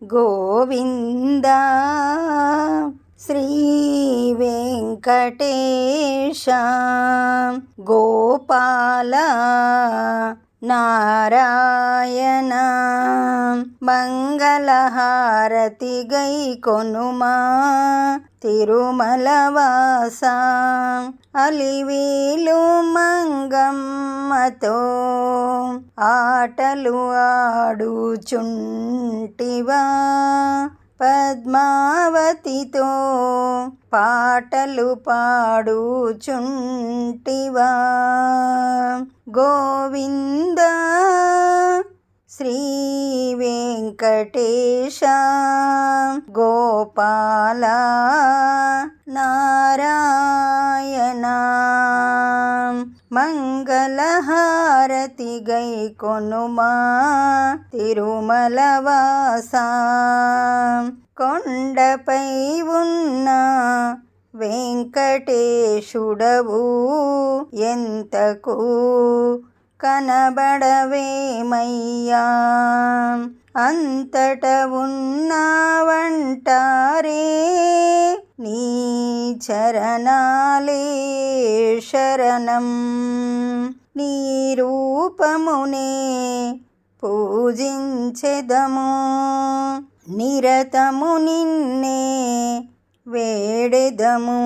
గోవింద శ్రీ వెంకటేశ గోపాల నారాయణ మంగళహారతి గై కొనుమా తిరుమల వాస అలివేలు మంగమ్మతో ఆటలు ఆడుచుంటివా పద్మావతితో పాటలు పాడుచుంటివా గోవింద శ్రీ వెంకటేశ గోపాల నారాయణ మంగళహారతి గై కొనుమా తిరుమల వాస కొండపై ఉన్న వెంకటేశుడవు ఎంతకు కనబడవేమయ్యా అంతట ఉన్నావంటారే నీ చరణాలే శరణం నీ రూపమునే పూజించెదము నిరతము నిన్నే వేడెదము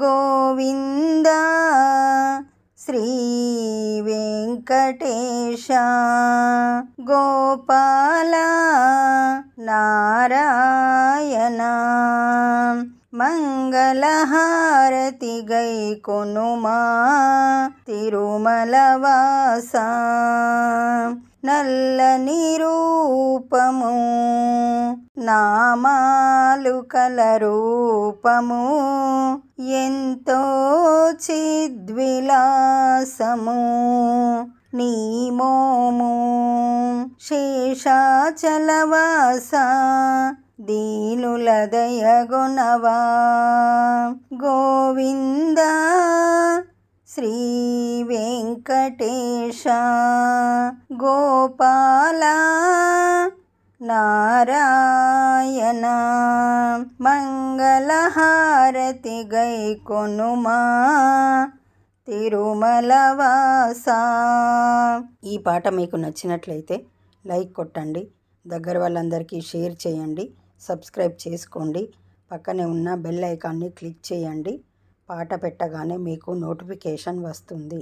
గోవింద శ్రీ వెంకటేశ గోపాల నారాయణ మంగళహారతి గై కొనుమా తిరుమల వాస నల్లని రూపము నామాలు కల రూపము ఎంతో చిద్విలాసము నీ మోము శేషాచలవాస దీనుల దయగొనవా గోవింద శ్రీ వెంకటేశ గోపాల నారాయణ మంగళహారతి గై కొనుమా తిరుమల వాస. ఈ పాట మీకు నచ్చినట్లయితే లైక్ కొట్టండి, దగ్గర వాళ్ళందరికీ షేర్ చేయండి, సబ్స్క్రైబ్ చేసుకోండి, పక్కనే ఉన్న బెల్ ఐకాన్ని క్లిక్ చేయండి. పాట పెట్టగానే మీకు నోటిఫికేషన్ వస్తుంది.